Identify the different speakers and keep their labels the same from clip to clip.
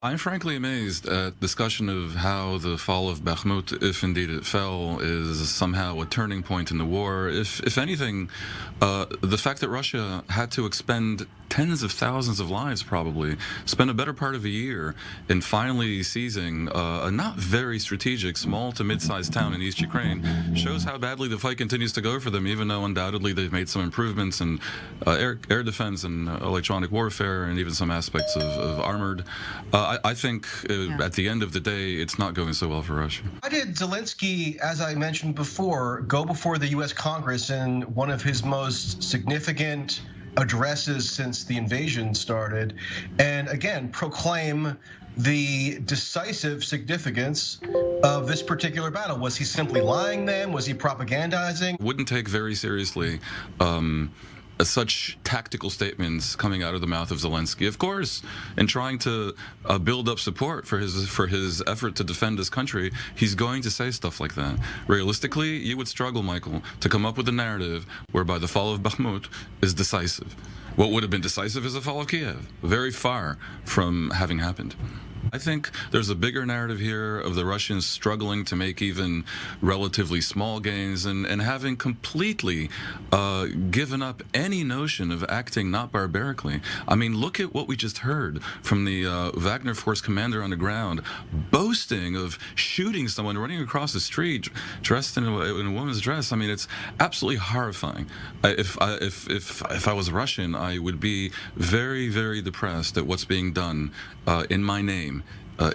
Speaker 1: I'm frankly amazed at discussion of how the fall of Bakhmut, if indeed it fell, is somehow a turning point in the war. If anything, the fact that Russia had to expend tens of thousands of lives, probably, spend a better part of a year in finally seizing a not very strategic small to mid-sized town in East Ukraine, shows how badly the fight continues to go for them, even though undoubtedly they've made some improvements in air defense and electronic warfare and even some aspects of armored. I think at the end of the day, it's not going so well for Russia.
Speaker 2: Why did Zelensky, as I mentioned before, go before the U.S. Congress in one of his most significant addresses since the invasion started, and again proclaim the decisive significance of this particular battle? Was he simply lying then? Was he propagandizing?
Speaker 1: Wouldn't take very seriously such tactical statements coming out of the mouth of Zelensky, of course, and trying to build up support for his effort to defend his country. He's going to say stuff like that. Realistically, you would struggle, Michael, to come up with a narrative whereby the fall of Bakhmut is decisive. What would have been decisive is the fall of Kiev, very far from having happened. I think there's a bigger narrative here of the Russians struggling to make even relatively small gains and having completely given up any notion of acting not barbarically. I mean, look at what we just heard from the Wagner Force commander on the ground, boasting of shooting someone running across the street dressed in a woman's dress. I mean, it's absolutely horrifying. If I was Russian, I would be very, very depressed at what's being done in my name.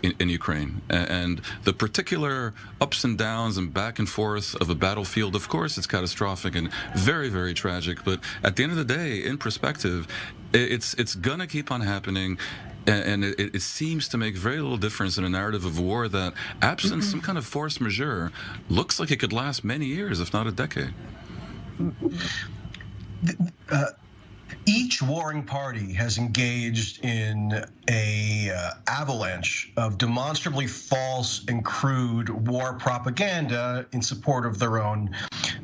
Speaker 1: In Ukraine, and the particular ups and downs and back and forth of a battlefield, of course, it's catastrophic and very, very tragic. But at the end of the day, in perspective, it's gonna keep on happening. And it seems to make very little difference in a narrative of war that, absent some kind of force majeure, looks like it could last many years, if not a decade.
Speaker 2: Each warring party has engaged in a avalanche of demonstrably false and crude war propaganda in support of their own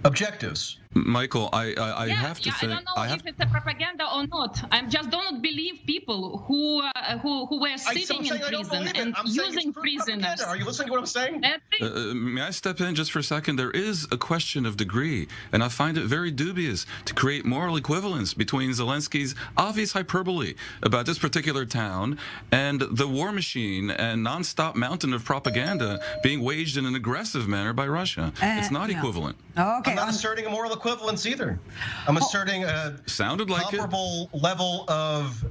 Speaker 2: objectives.
Speaker 1: Michael, I have to say,
Speaker 3: I don't know if it's a propaganda or not. I just don't believe people who were sitting in prison and using prisoners.
Speaker 2: Are you listening to what I'm saying?
Speaker 1: May I step in just for a second? There is a question of degree, and I find it very dubious to create moral equivalence between Zelensky's obvious hyperbole about this particular town and the war machine and nonstop mountain of propaganda being waged in an aggressive manner by Russia. It's not equivalent.
Speaker 2: Okay. I'm not asserting a moral equivalence either. I'm asserting a comparable level of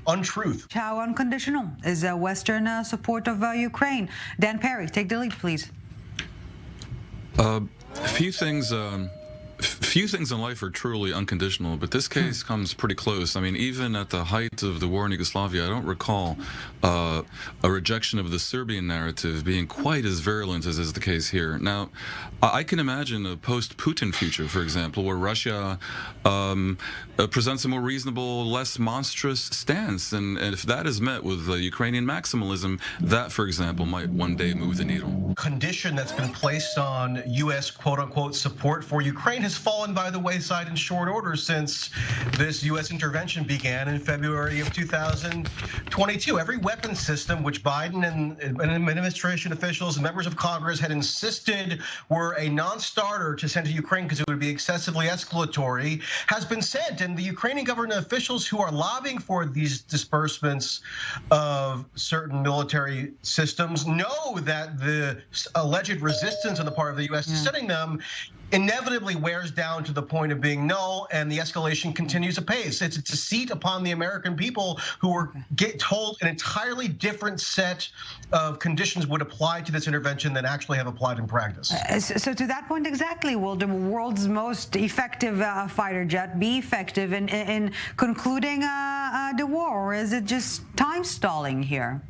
Speaker 2: untruth.
Speaker 4: How unconditional is Western support of Ukraine? Dan Perry, take the lead, please.
Speaker 1: Few things in life are truly unconditional, but this case comes pretty close. I mean, even at the height of the war in Yugoslavia, I don't recall a rejection of the Serbian narrative being quite as virulent as is the case here. Now, I can imagine a post-Putin future, for example, where Russia presents a more reasonable, less monstrous stance, and if that is met with Ukrainian maximalism, that, for example, might one day move the needle.
Speaker 2: Condition that's been placed on U.S. quote-unquote support for Ukraine has fallen by the wayside in short order since this U.S. intervention began in February of 2022. Every weapon system which Biden and administration officials and members of Congress had insisted were a non-starter to send to Ukraine because it would be excessively escalatory has been sent, and the Ukrainian government officials who are lobbying for these disbursements of certain military systems know that the alleged resistance on the part of the U.S. to sending them inevitably wears down to the point of being null, and the escalation continues apace. It's a deceit upon the American people who were told an entirely different set of conditions would apply to this intervention than actually have applied in practice.
Speaker 4: So to that point exactly, will the world's most effective fighter jet be effective in concluding the war, or is it just time stalling here?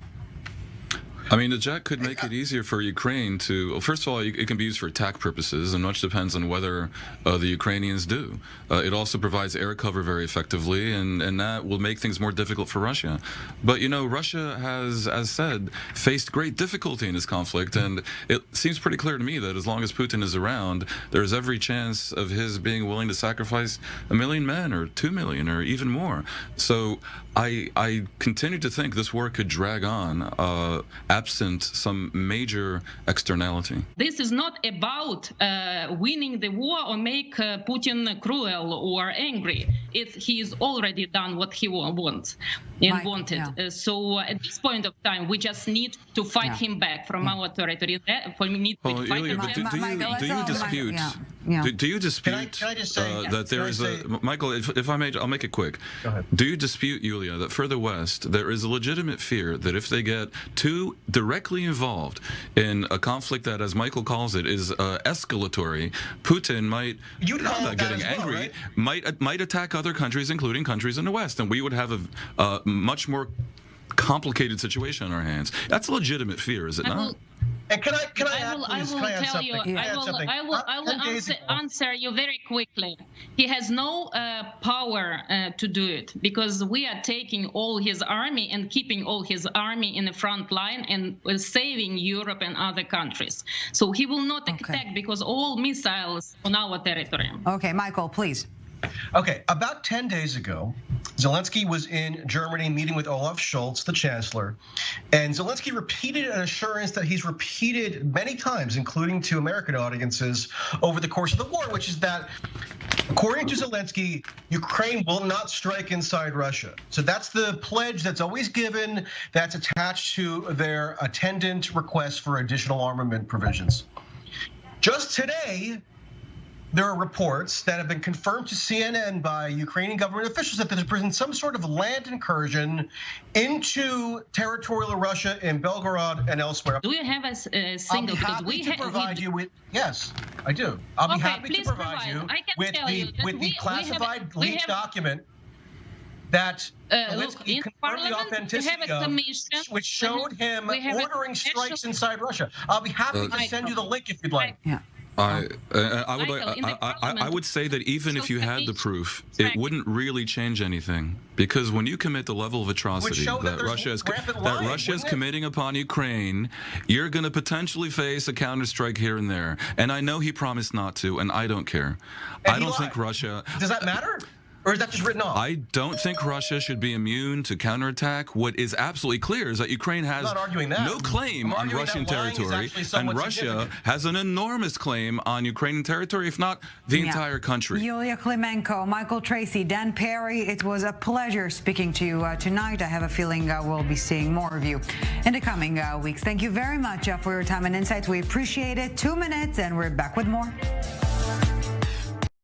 Speaker 1: I mean, the jet could make it easier for Ukraine to, well, first of all, it can be used for attack purposes, and much depends on whether the Ukrainians do. It also provides air cover very effectively, and that will make things more difficult for Russia. But, you know, Russia has, as said, faced great difficulty in this conflict, and it seems pretty clear to me that as long as Putin is around, there's every chance of his being willing to sacrifice 1 million men or 2 million or even more. So I continue to think this war could drag on absent some major externality.
Speaker 3: This is not about winning the war or make Putin cruel or angry. He's already done what he wants and wanted.
Speaker 4: Yeah.
Speaker 3: So at this point of time, we just need to fight him back from our territory.
Speaker 1: Do you dispute that there is Michael, if I may, I'll make it quick.
Speaker 2: Go ahead.
Speaker 1: Do you dispute, Yulia, that further west there is a legitimate fear that if they get too directly involved in a conflict that, as Michael calls it, is escalatory, Putin might, getting angry, right? might attack other countries, including countries in the West, and we would have a much more complicated situation on our hands. That's a legitimate fear, is it not?
Speaker 2: And can I
Speaker 3: answer you very quickly. He has no power to do it because we are taking all his army and keeping all his army in the front line and saving Europe and other countries. So he will not attack because all missiles on our territory.
Speaker 4: Okay, Michael, please.
Speaker 2: Okay, about 10 days ago, Zelensky was in Germany meeting with Olaf Scholz, the chancellor, and Zelensky repeated an assurance that he's repeated many times, including to American audiences, over the course of the war, which is that, according to Zelensky, Ukraine will not strike inside Russia. So that's the pledge that's always given, that's attached to their attendant request for additional armament provisions. Just today, there are reports that have been confirmed to CNN by Ukrainian government officials that there's been some sort of land incursion into territorial Russia in Belgorod and elsewhere.
Speaker 3: Do you have a single?
Speaker 2: I'll be happy to provide you with. Yes, I do. I'll be happy to provide you with the classified leaked document that Zelensky confirmed the authenticity of, which showed him ordering strikes inside Russia. I'll be happy to send you the link if you'd like.
Speaker 4: Yeah.
Speaker 1: I would say that even if you had the proof, it wouldn't really change anything, because when you commit the level of atrocity that Russia is committing upon Ukraine, you're going to potentially face a counterstrike here and there. And I know he promised not to, and I don't care. I don't think Russia.
Speaker 2: Does that matter? Or is that just written off?
Speaker 1: I don't think Russia should be immune to counterattack. What is absolutely clear is that Ukraine has no claim on Russian territory, and Russia has an enormous claim on Ukrainian territory, if not the entire country.
Speaker 4: Yulia Klimenko, Michael Tracy, Dan Perry, it was a pleasure speaking to you tonight. I have a feeling we'll be seeing more of you in the coming weeks. Thank you very much for your time and insights. We appreciate it. 2 minutes, and we're back with more.